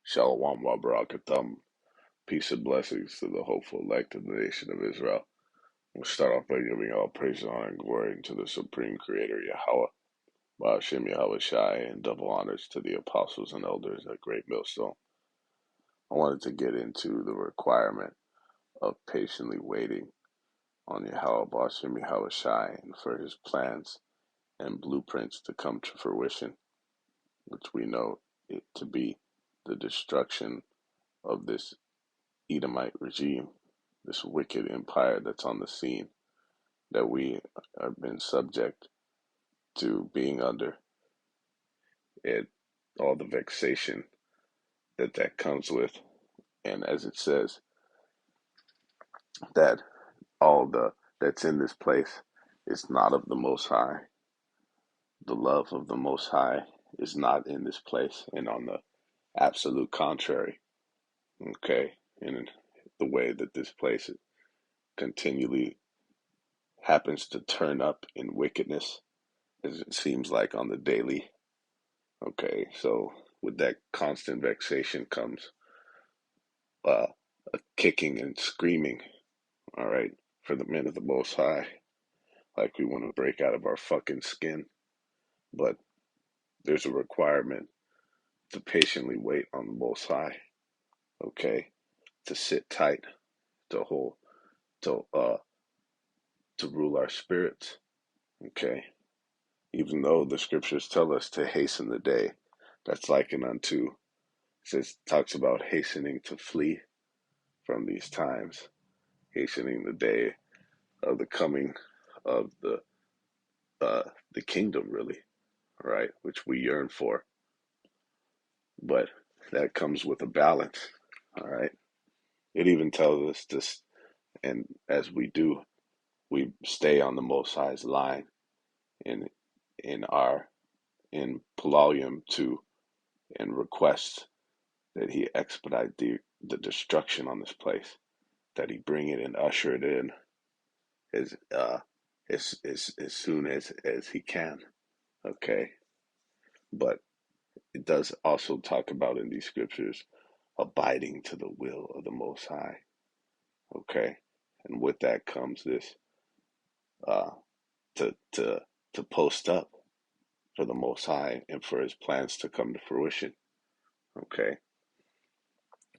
Shalom, Barakatam. Peace and blessings to the hopeful elect of the nation of Israel. We'll start off by giving all praise, honor, and glory to the Supreme Creator, Yahawah, Ba'ashem Yahweh Shai, and double honors to the apostles and elders at Great Millstone. I wanted to get into the requirement of patiently waiting on Yahawah, Ba'ashem Yahweh Shai, and for his plans and blueprints to come to fruition, which we know it to be the destruction of this Edomite regime, this wicked empire that's on the scene that we have been subject to being under, and all the vexation that comes with. And as it says, that all the that's in this place is not of the Most High. The love of the Most High is not in this place, and on the absolute contrary, okay, in the way that this place continually happens to turn up in wickedness, as it seems like on the daily. Okay, so with that constant vexation comes a kicking and screaming, all right, for the men of the Most High, like we want to break out of our fucking skin. But there's a requirement to patiently wait on the Most High, okay, to sit tight, to hold, to rule our spirits, okay. Even though the scriptures tell us to hasten the day that's likened unto, says talks about hastening to flee from these times, hastening the day of the coming of the kingdom, really, right? Which we yearn for, but that comes with a balance, all right. It even tells us this, and as we do, we stay on the Most High's line in in our in Palalium to and request that He expedite the destruction on this place, that He bring it and usher it in as as soon as He can, okay. But it does also talk about in these scriptures abiding to the will of the Most High, okay. And with that comes this uh, to post up for the Most High and for His plans to come to fruition, okay.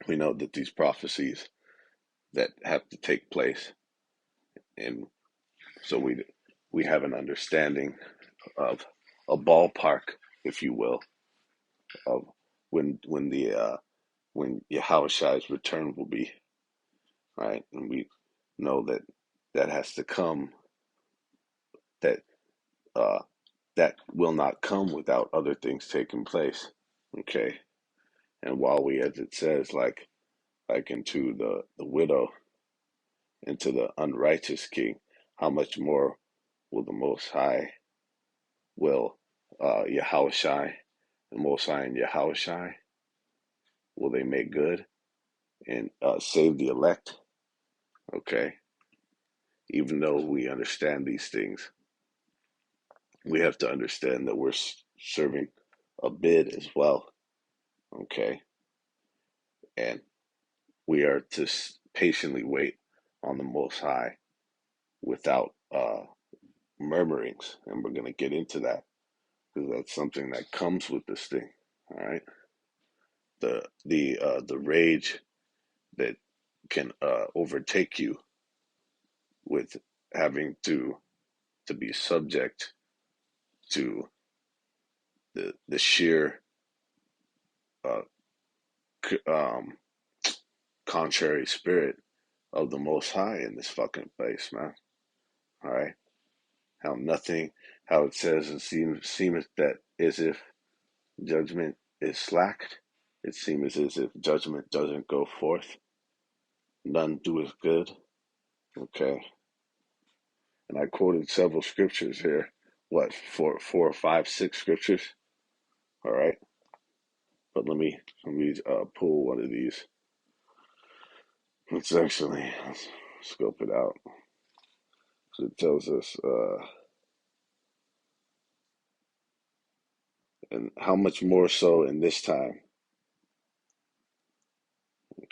We know that these prophecies that have to take place, and so we have an understanding of a ballpark, if you will, of when Yahawah's return will be, right? And we know that that has to come, that uh, that will not come without other things taking place, okay? And while we, as it says, like into the widow, into the unrighteous king, how much more will the Most High, will Yahushai, the Most High and Yahushai, will they make good and save the elect, okay? Even though we understand these things, we have to understand that we're serving a bid as well, okay? And we are to patiently wait on the Most High without murmurings, and we're going to get into that because that's something that comes with this thing. All right, the rage that can overtake you with having to be subject to the sheer uh, um, contrary spirit of the Most High in this fucking place, man. All right, how nothing, how it says it seems that as if judgment is slacked. It seems as if judgment doesn't go forth. None doeth good. Okay. And I quoted several scriptures here. What, four or five, six scriptures? All right. But let me pull one of these. Let's actually scope it out. So it tells us, and how much more so in this time,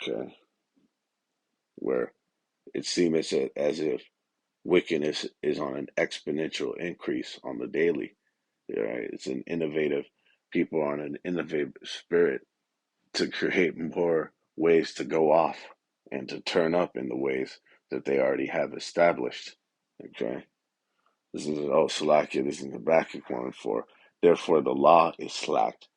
Okay, where it seems as if wickedness is on an exponential increase on the daily. Right? It's an innovative, people are on an innovative spirit to create more ways to go off and to turn up in the ways that they already have established. Okay? This is, oh, Salakia, this is Habakkuk 1 and 4. Therefore the law is slacked,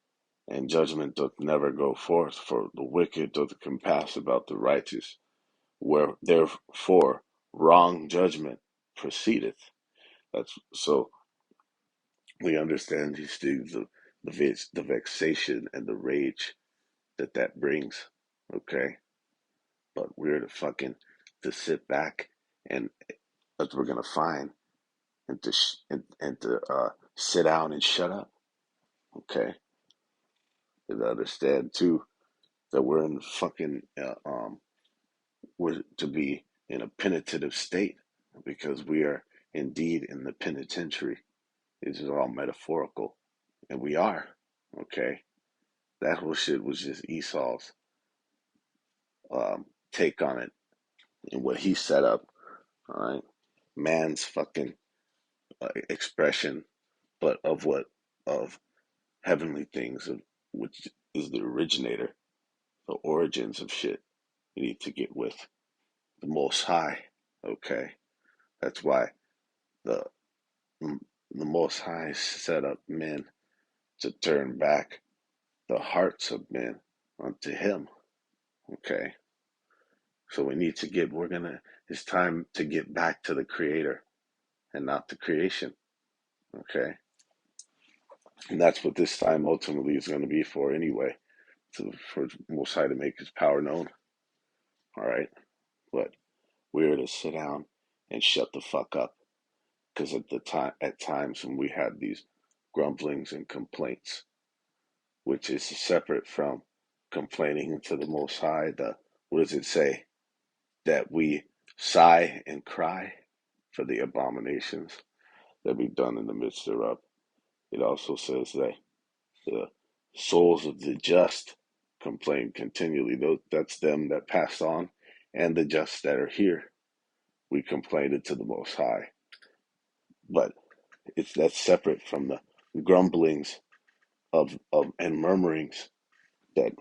and judgment doth never go forth, for the wicked doth compass about the righteous, where therefore wrong judgment proceedeth. That's so we understand these things, the vexation and the rage that that brings. Okay, but we're to sit back and as we're gonna find and to sit down and shut up. Okay, and understand too that we're in we're to be in a penitative state because we are indeed in the penitentiary. This is all metaphorical, and we are. Okay, that whole shit was just Esau's take on it and what he set up. All right, man's expression, but of what of heavenly things, of which is the originator, the origins of shit. You need to get with the Most High. Okay, that's why the the Most High set up men to turn back the hearts of men unto Him. Okay, so we need to get. It's time to get back to the Creator and not the creation. Okay, and that's what this time ultimately is going to be for anyway. For Most High to make His power known. All right, but we're to sit down and shut the fuck up because at times when we have these grumblings and complaints, which is separate from complaining to the Most High, the what does it say? That we sigh and cry for the abominations that be done in the midst thereof. It also says that the souls of the just complain continually. That's them that pass on, and the just that are here. We complain it to the Most High, but that's separate from the grumblings of and murmurings that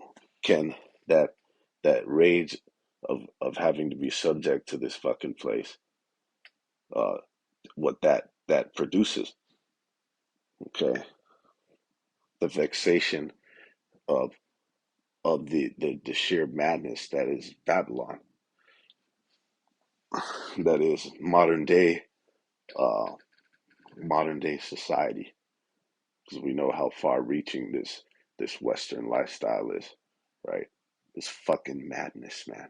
can that that rage of having to be subject to this fucking place. Uh, what that produces. Okay, the vexation of the sheer madness that is Babylon, that is uh, modern day society, because we know how far reaching this Western lifestyle is, right? This fucking madness, man.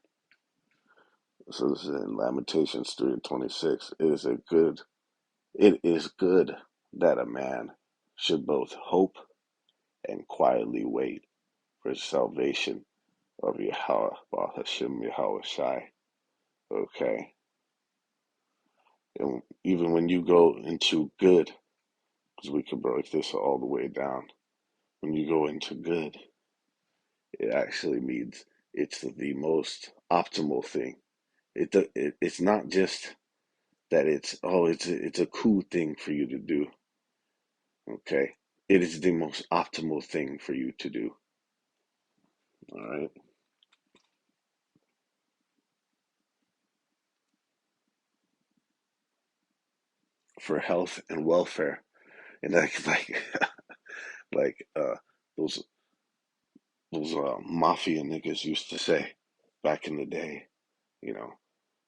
So this is in Lamentations 3:26. It is good that a man should both hope and quietly wait for salvation of Yahawah Hashem Yahweh Shai. Okay. And even when you go into good, because we could break this all the way down, when you go into good, it actually means it's the most optimal thing. It's not just that it's a cool thing for you to do. Okay. It is the most optimal thing for you to do. All right. For health and welfare. And like those mafia niggas used to say back in the day, you know,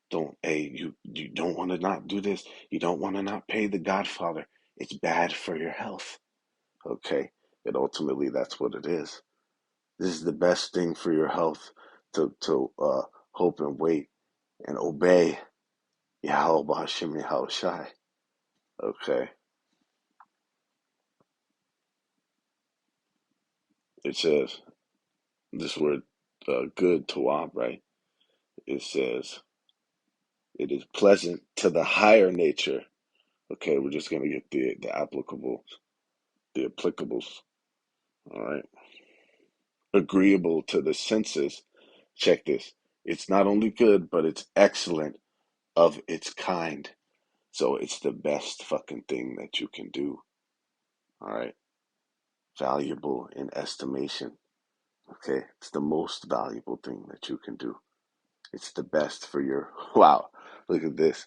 don't hey you don't want to not do this, you don't want to not pay the Godfather. It's bad for your health. Okay, and ultimately that's what it is. This is the best thing for your health to hope and wait and obey Yahawah Hashem Yahweh Shai. Okay, it says this word good tawab, right? It says it is pleasant to the higher nature. Okay, we're just gonna get the applicables. All right, agreeable to the senses check this. It's not only good, but it's excellent of its kind. So it's the best fucking thing that you can do. All right. Valuable in estimation. Okay. It's the most valuable thing that you can do. It's the best for your, wow, look at this.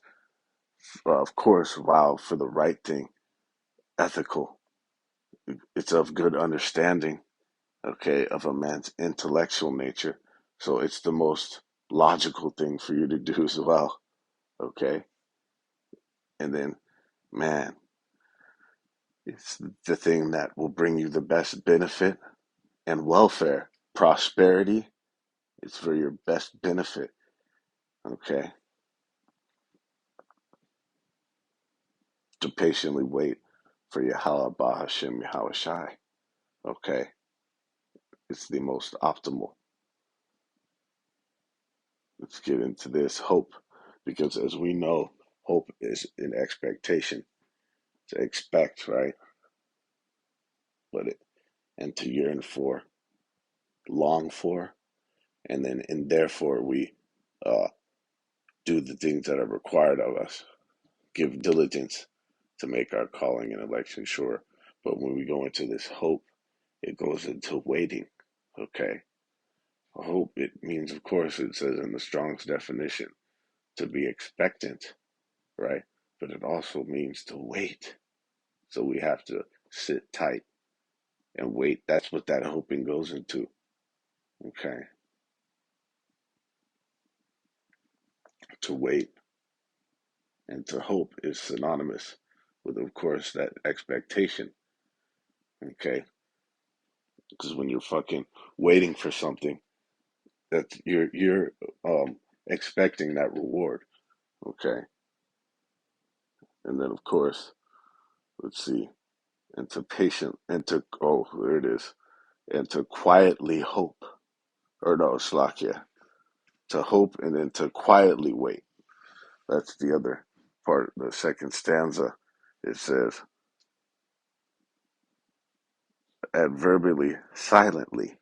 Of course, wow, for the right thing, ethical. It's of good understanding, okay, of a man's intellectual nature. So it's the most logical thing for you to do as well, okay? And then, man, it's the thing that will bring you the best benefit and welfare, prosperity. It's for your best benefit, okay? To patiently wait for Yahawah Bahashem Yahweh Shai, okay? It's the most optimal. Let's get into this hope, because as we know, hope is an expectation. To expect, right? But it, and to yearn for, long for, and therefore we uh, do the things that are required of us. Give diligence to make our calling and election sure. But when we go into this hope, it goes into waiting. Okay. Hope, it means, of course, it says in the Strong's definition, to be expectant, right? But it also means to wait. So we have to sit tight and wait. That's what that hoping goes into. Okay. To wait and to hope is synonymous with, of course, that expectation. Okay. Because when you're fucking waiting for something, that you're expecting that reward. Okay. And then, of course, let's see, and to patient, and to, oh, there it is, and to quietly hope, or no, Slakia, to hope and then to quietly wait. That's the other part, the second stanza. It says, adverbially, silently,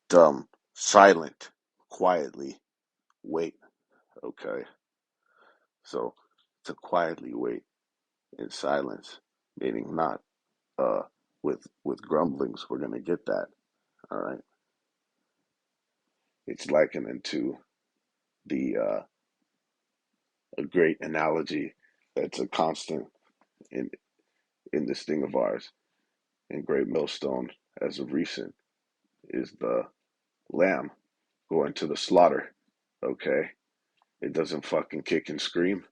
dumb, silent, quietly wait. Okay. So to quietly wait in silence, meaning not with grumblings. We're gonna get that. All right. It's likened into the a great analogy that's a constant in this thing of ours in Great Millstone as of recent is the lamb going to the slaughter. Okay. It doesn't fucking kick and scream.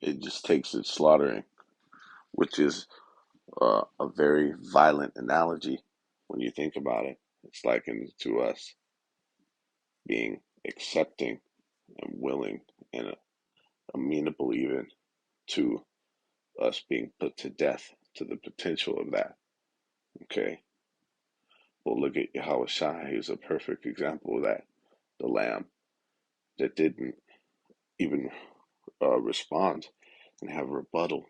It just takes its slaughtering, which is a very violent analogy when you think about it. It's likened to us being accepting and willing and amenable even to us being put to death, to the potential of that. Okay. Well, look at Yahweh Shai, who's a perfect example of that. The lamb that didn't even respond and have rebuttal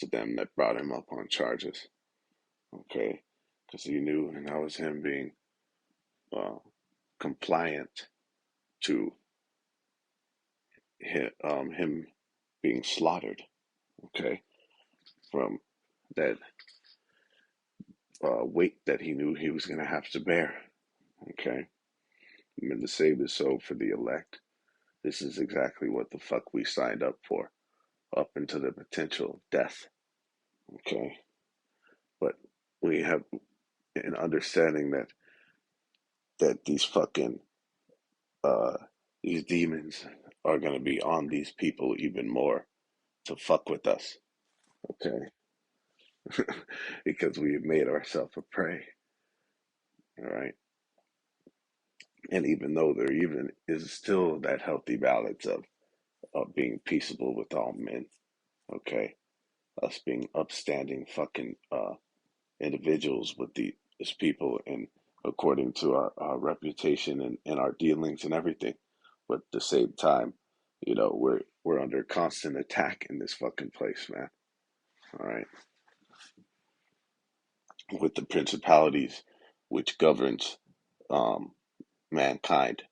to them that brought him up on charges. Okay. Because he knew, and that was him being uh, compliant to him being slaughtered. Okay. From that weight that he knew he was going to have to bear. Okay. And to save his soul for the elect. This is exactly what the fuck we signed up for, up into the potential of death. Okay. But we have an understanding that these fucking uh these demons are gonna be on these people even more to fuck with us. Okay. Because we have made ourselves a prey. All right. And even though there even is still that healthy balance of being peaceable with all men, okay, us being upstanding fucking individuals with these people and according to our reputation and our dealings and everything. But at the same time, we're under constant attack in this fucking place, man. All right. With the principalities which governs um mankind,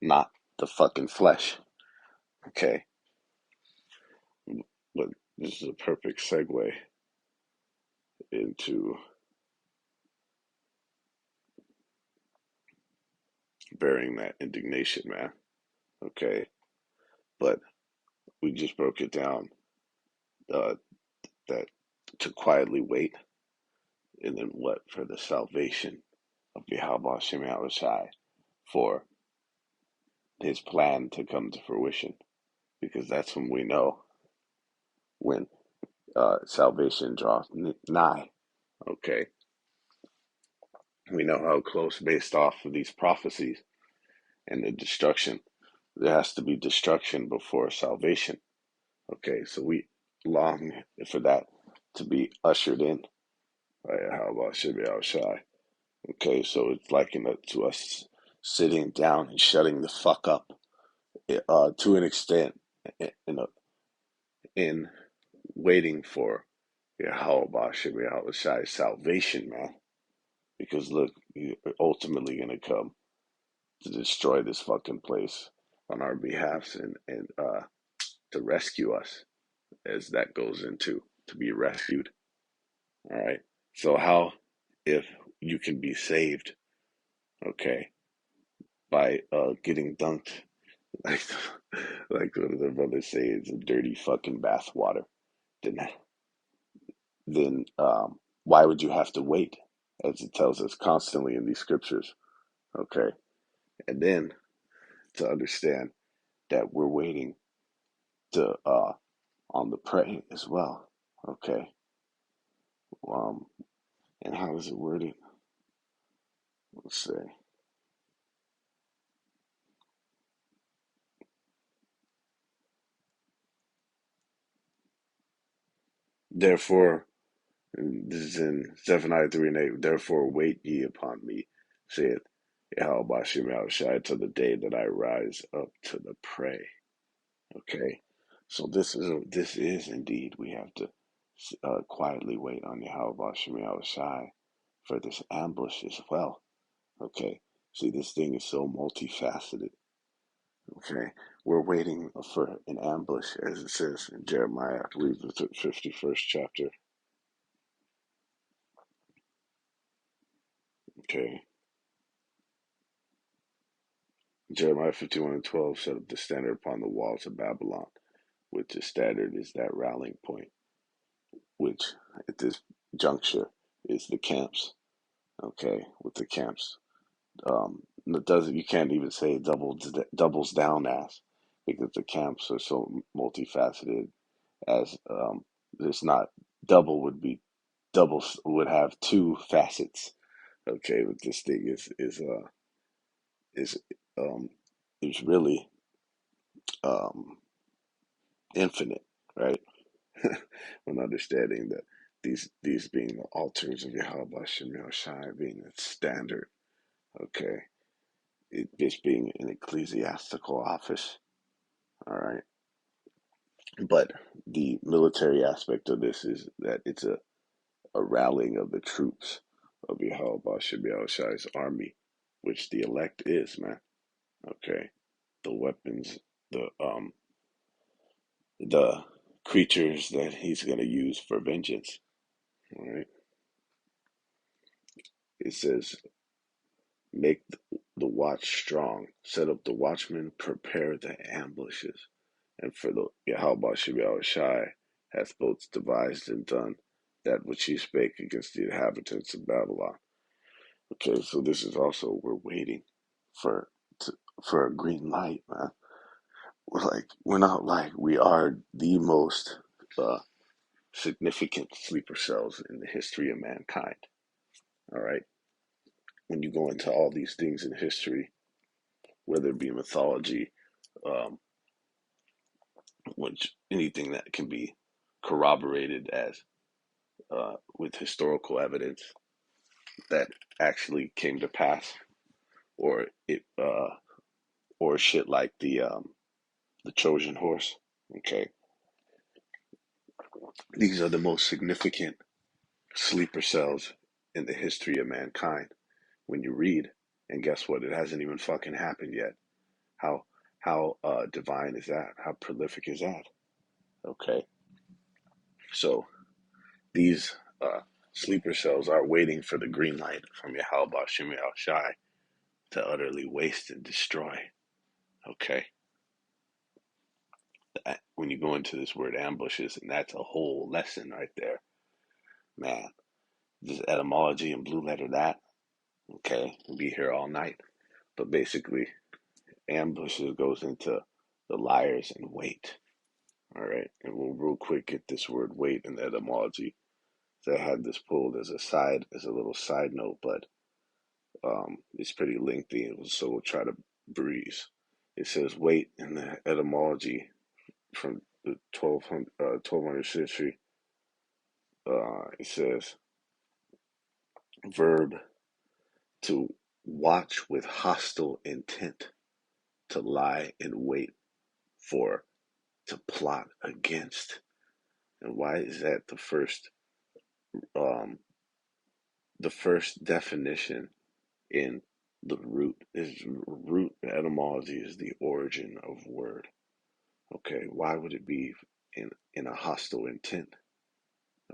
not the fucking flesh. Okay, but this is a perfect segue into bearing that indignation, man. Okay, but we just broke it down, uh, that to quietly wait, and then what for the salvation of Yahawah Shem Yahushai, for his plan to come to fruition, because that's when we know when salvation draws nigh. Okay, we know how close, based off of these prophecies and the destruction. There has to be destruction before salvation. Okay, so we long for that to be ushered in. Right? How about Shibbi Al Shai? Okay, so it's likened to us sitting down and shutting the fuck up, to an extent, in, in waiting for Yahawah Shibbi Al Shai's salvation, man. Because look, you're ultimately gonna come to destroy this fucking place on our behalf, and to rescue us, as that goes into to be rescued. All right. So how, if you can be saved, okay, by getting dunked, like like one of the brothers say, it's a dirty fucking bath water, then why would you have to wait, as it tells us constantly in these scriptures? Okay, and then to understand that we're waiting to on the prey as well. Okay, um, and how is it worded? Let's say, therefore, and this is in Zephaniah 3 and 8. Therefore, wait ye upon me, saith Yahweh Shem Yahushai, till the day that I rise up to the prey. Okay, so this is indeed, we have to quietly wait on Yahweh Shem Yahushai for this ambush as well. Okay, see, this thing is so multifaceted. Okay, we're waiting for an ambush, as it says in Jeremiah, I believe the 51st chapter. Okay, Jeremiah 51:12 set up the standard upon the walls of Babylon, which the standard is that rallying point, which at this juncture is the camps. Okay, with the camps, it doesn't. You can't even say it doubles down as, because the camps are so multifaceted. As there's not, double would be, double would have two facets. Okay, but this thing is um is really um infinite, right? When understanding that these being the altars of Yahweh Shem Yahushai, being the standard, okay, this being an ecclesiastical office, all right. But the military aspect of this is that it's a rallying of the troops of Yahweh Shem Yahushai's army, which the elect is, man. Okay, the weapons, the creatures that he's gonna use for vengeance. All right, it says, make the watch strong, set up the watchmen, prepare the ambushes. And for the Yahweh Shem Shai hath both devised and done that which he spake against the inhabitants of Babylon. Okay, so this is also, we're waiting for for a green light, man. We're not like, we are the most uh, significant sleeper cells in the history of mankind. All right, when you go into all these things in history, whether it be mythology, um, which anything that can be corroborated as with historical evidence that actually came to pass, or it or shit like the Trojan horse. Okay, these are the most significant sleeper cells in the history of mankind. When you read, And guess what? It hasn't even fucking happened yet. How how divine is that? How prolific is that? Okay. So these sleeper cells are waiting for the green light from Yahawah Shemi Al Shai to utterly waste and destroy. Okay. When you go into this word ambushes, and that's a whole lesson right there, man. This etymology and blue letter that, okay, we'll be here all night. But basically, ambushes goes into the liars in wait. All right, and we'll real quick get this word wait in the etymology. So I had this pulled as a little side note, but it's pretty lengthy, so we'll try to breeze. It says wait in the etymology from the 1200th century. It says verb to watch with hostile intent, to lie in wait for, to plot against. And why is that um the first definition in the root etymology is the origin of word. Okay, why would it be in a hostile intent?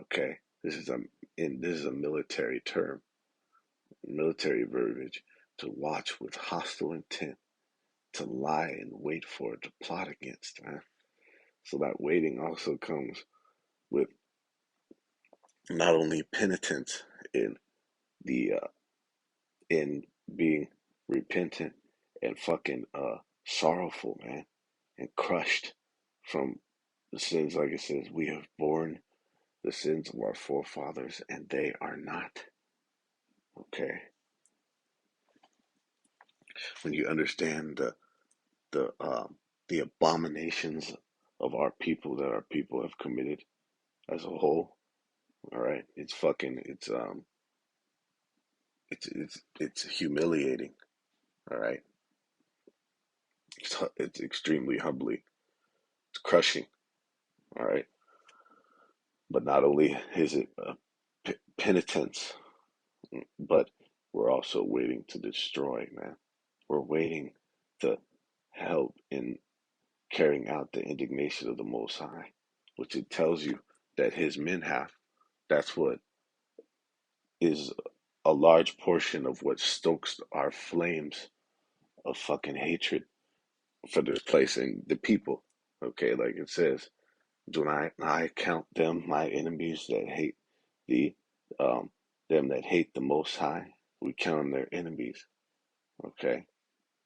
Okay, this is a military term, military verbiage, to watch with hostile intent, to lie and wait for, to plot against, man. So that waiting also comes with not only penitence in the in being repentant and fucking sorrowful, man, and crushed from the sins, like it says, we have borne the sins of our forefathers, and they are not. Okay, when you understand the abominations of our people that our people have committed as a whole, all right, it's fucking it's humiliating. All right, it's extremely humbling. It's crushing. All right, but not only is it penitence, but we're also waiting to destroy, man. We're waiting to help in carrying out the indignation of the Most High, which it tells you that His men have. That's what is a large portion of what stokes our flames of fucking hatred for this place and the people. Okay, like it says, do not I count them my enemies that hate the um them that hate the Most High? We count them their enemies. Okay,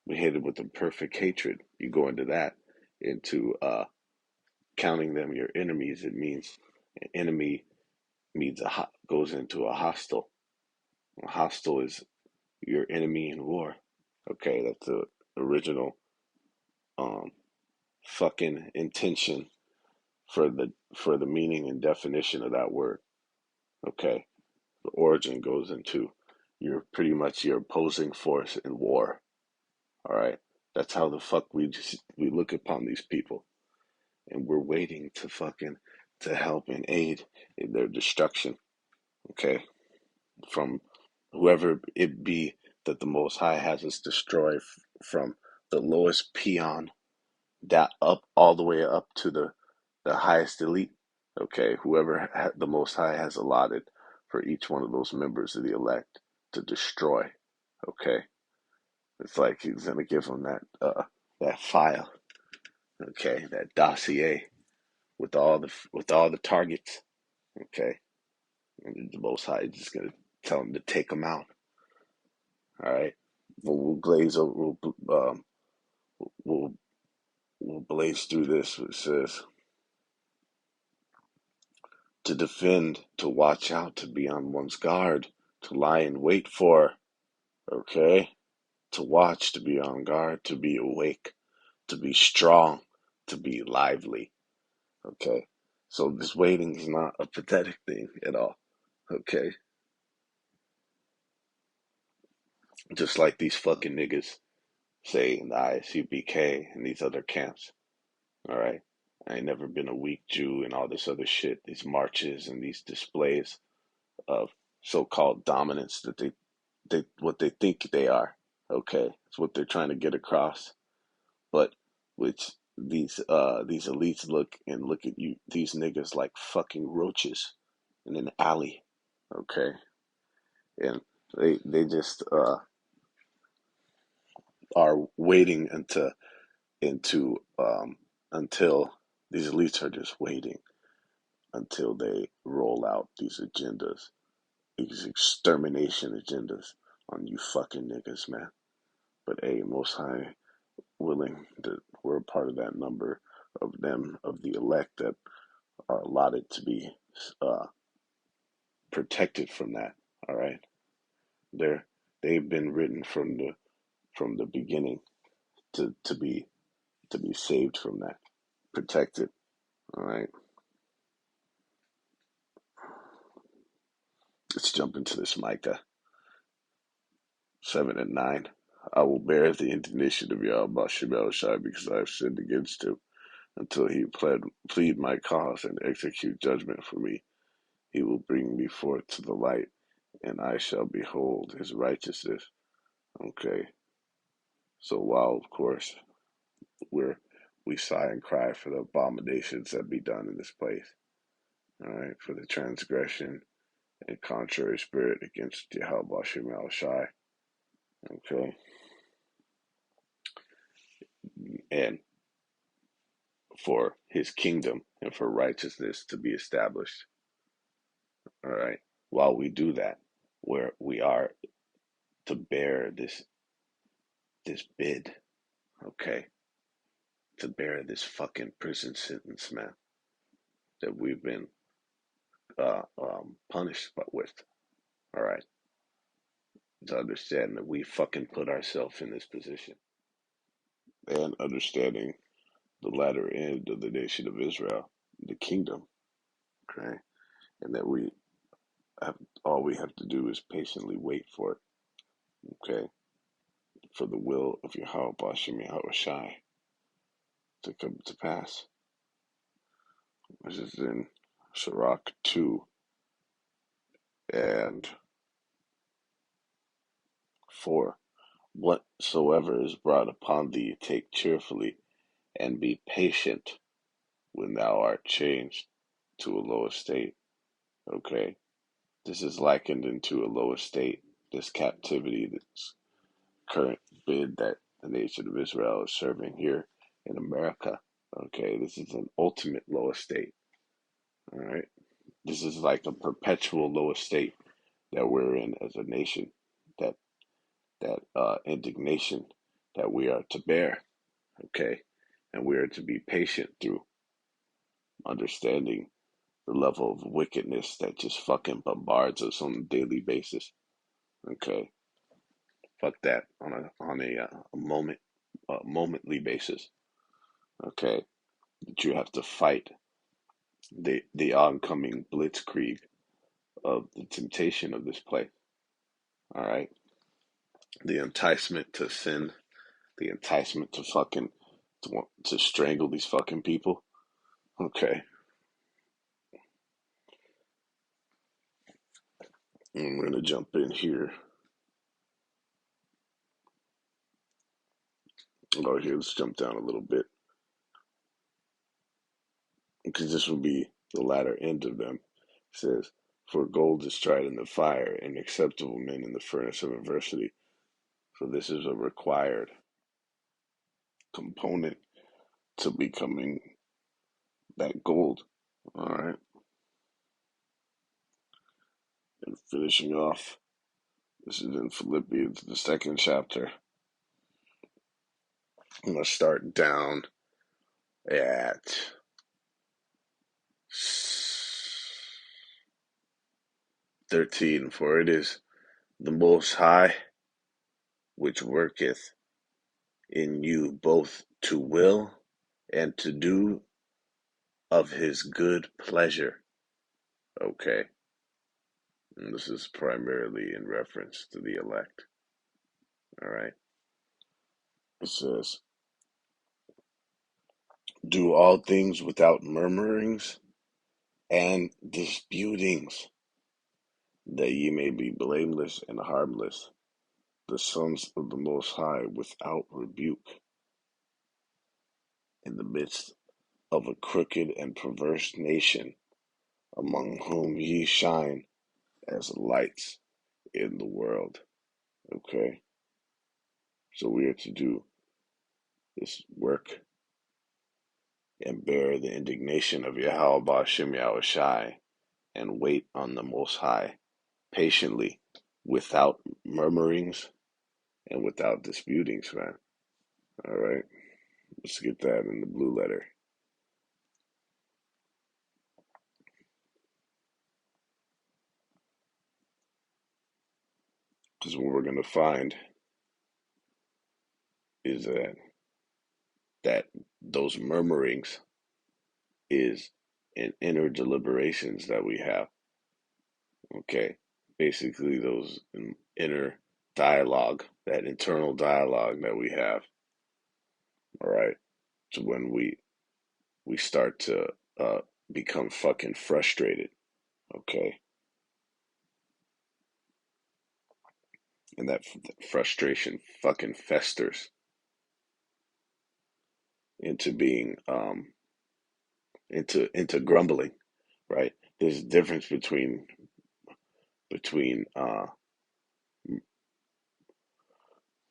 we hate it with a perfect hatred. You go into that, into counting them your enemies. It means an enemy means goes into a hostile. A hostile is your enemy in war. Okay, that's the original um fucking intention for the meaning and definition of that word. Okay, the origin goes into you're pretty much your opposing force in war. All right, that's how the fuck we look upon these people, and we're waiting to fucking to help and aid in their destruction. Okay, from whoever it be that the Most High has us destroy, from the lowest peon that up all the way up to the highest elite. Okay, whoever the Most High has allotted for each one of those members of the elect to destroy. Okay, it's like He's gonna give them that file. Okay, that dossier with all the targets. Okay, and the Most High is just gonna tell them to take them out. All right, we'll glaze over. We'll we'll blaze through this. It says to defend, to watch out, to be on one's guard, to lie in wait for. Okay, to watch, to be on guard, to be awake, to be strong, to be lively. Okay, so this waiting is not a pathetic thing at all. Okay, just like these fucking niggas say in the ISUBK and these other camps. All right. I ain't never been a weak Jew and all this other shit, these marches and these displays of so called dominance that they what they think they are. Okay, it's what they're trying to get across. But which these elites look at you, these niggas like fucking roaches in an alley. Okay, and they just are waiting into until these elites are just waiting until they roll out these agendas, these extermination agendas on you fucking niggas, man. But a Most High willing that we're a part of that number of them, of the elect that are allotted to be uh, protected from that. All right, they're they've been written from the beginning to be saved from that, protected. All right, let's jump into this Micah 7 and 9. I will bear the indignation of Yahawah Shai because I have sinned against him until he plead my cause and execute judgment for me. He will bring me forth to the light, and I shall behold his righteousness. Okay, so while of course we're we sigh and cry for the abominations that be done in this place, all right, for the transgression and contrary spirit against Yahweh Shemal Shai, okay, and for his kingdom and for righteousness to be established, all right. While we do that, where we are to bear this bid, okay, to bear this fucking prison sentence, man, that we've been punished with. All right, to understand that we fucking put ourselves in this position, and understanding the latter end of the nation of Israel, the kingdom. Okay, and that we have all we have to do is patiently wait for it. Okay, for the will of Yahweh Bashem Yahweh Shai to come to pass. This is in Sirach 2 and 4. Whatsoever is brought upon thee, take cheerfully, and be patient when thou art changed to a low estate. Okay? This is likened into a low estate, this captivity, this current bid that the nation of Israel is serving here in America. Okay? This is an ultimate low estate. All right? This is like a perpetual low estate that we're in as a nation, that indignation that we are to bear, okay? And we are to be patient through understanding the level of wickedness that just fucking bombards us on a daily basis, okay? Fuck that a momently basis, okay? That you have to fight the oncoming blitzkrieg of the temptation of this place, all right? The enticement to sin, the enticement to fucking to strangle these fucking people. Okay, I'm gonna jump in here. Oh, here, let's jump down a little bit because this will be the latter end of them. It says, "For gold is tried in the fire, and acceptable men in the furnace of adversity." So this is a required component to becoming that gold. All right, and finishing off. This is in Philippians, the second chapter. I'm gonna start down at 13. For it is the Most High which worketh in you both to will and to do of his good pleasure. Okay. And this is primarily in reference to the elect. All right. It says, do all things without murmurings and disputings, that ye may be blameless and harmless, the sons of the Most High without rebuke, in the midst of a crooked and perverse nation, among whom ye shine as lights in the world. Okay? So we are to do this work and bear the indignation of Yahawah Shem Yahushai and wait on the Most High patiently, without murmurings and without disputings, man. All right? Let's get that in the blue letter. Because what we're going to find is that those murmurings is in inner deliberations that we have. Okay, basically those inner dialogue, that internal dialogue that we have. All right, so when we start to become fucking frustrated. Okay, and that frustration fucking festers into being into grumbling. Right, there's a difference between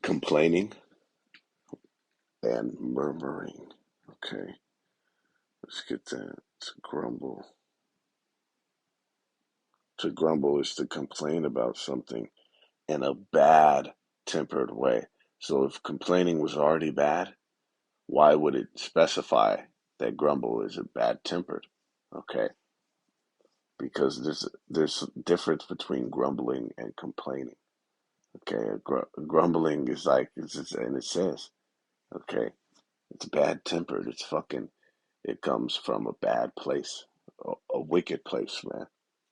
complaining and murmuring. Okay, let's get that. To grumble. To grumble is to complain about something in a bad tempered way. So if complaining was already bad, why would it specify that grumble is a bad tempered? Okay, because there's a difference between grumbling and complaining. Okay, grumbling is like and it says, okay, it's bad tempered. It's fucking. It comes from a bad place, a wicked place, man.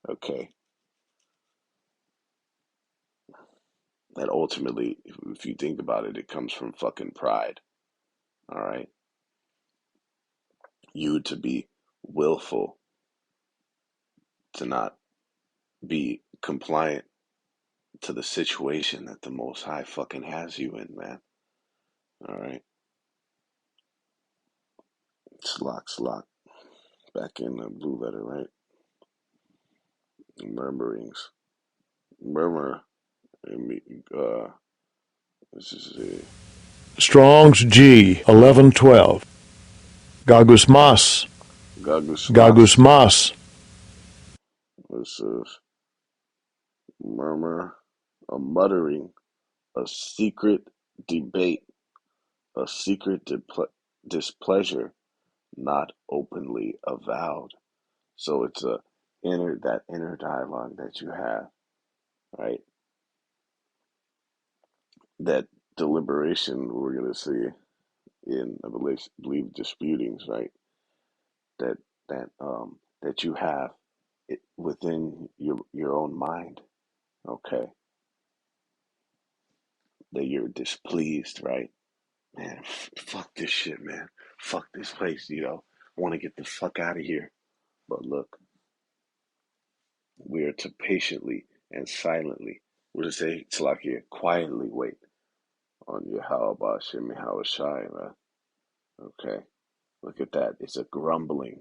Okay, and ultimately, if you think about it, it comes from fucking pride. All right, you to be willful, to not be compliant to the situation that the Most High fucking has you in, man. All right, Slock. Back in the blue letter, right? Murmurings, murmur. Uh, this is a Strong's G 1112. Gagus Mas. Gagus Gagus Mas. Mas. This is murmur, a muttering, a secret debate, a secret displeasure, not openly avowed. So it's that inner dialogue that you have, right? That deliberation we're gonna see in I believe disputings, right? That that you have it within your own mind, okay? That you're displeased, right? Man, fuck this shit, man. Fuck this place, I want to get the fuck out of here. But look, we are to patiently and silently, we're to say, Salakia, quietly wait on Yahawah Shem Shai, man. Okay, look at that. It's a grumbling.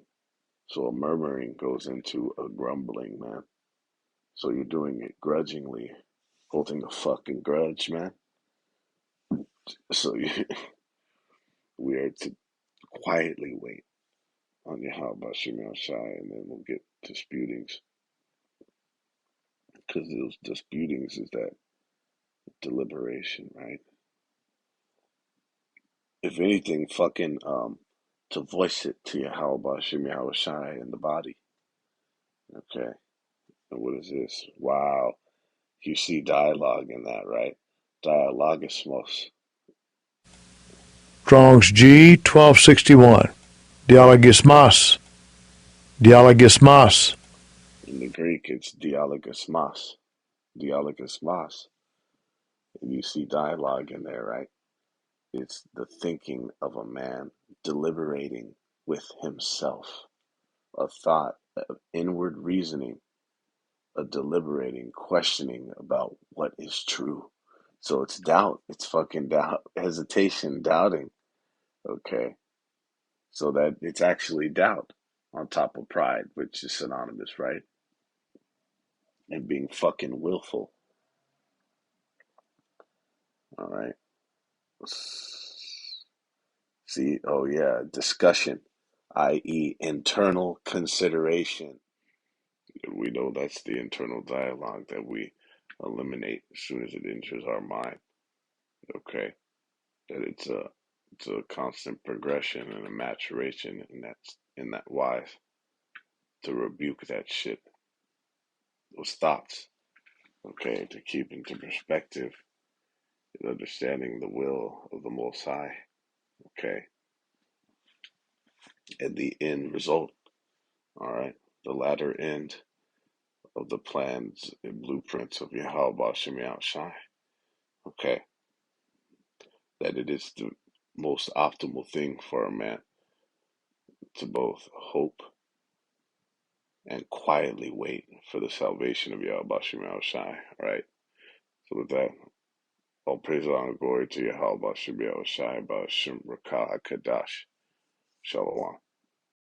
So a murmuring goes into a grumbling, man. So you're doing it grudgingly, holding a fucking grudge, man. So we are to quietly wait on Yahawah Shem Shai, and then we'll get disputings. Because those disputings is that deliberation, right? If anything, fucking to voice it to Yahawah Shem Shai in the body. Okay. And what is this? Wow. You see dialogue in that, right? Dialogismos. Strong's G 1261. Dialogus Mas. Dialogus Mas. In the Greek, it's dialogismos. Dialogismos. And you see dialogue in there, right? It's the thinking of a man deliberating with himself, a thought, of inward reasoning, a deliberating, questioning about what is true. So it's doubt. It's fucking doubt, hesitation, doubting. Okay. So that it's actually doubt on top of pride, which is synonymous, right? And being fucking willful. All right. See, oh yeah, discussion, i.e., internal consideration. We know that's the internal dialogue that we eliminate as soon as it enters our mind. Okay, that it's a constant progression and a maturation, and that's in that wise to rebuke that shit, those thoughts. Okay, to keep into perspective is understanding the will of the Most High. Okay, and the end result. All right, the latter end of the plans and blueprints of Yahawah Shemi Shai. Okay, that it is the most optimal thing for a man to both hope and quietly wait for the salvation of Yahawah Shemi Shai. All right, so with that, all praise and glory to Yahawah Shemi Shai, Ba'Shem Rakah Kadash. Shalom.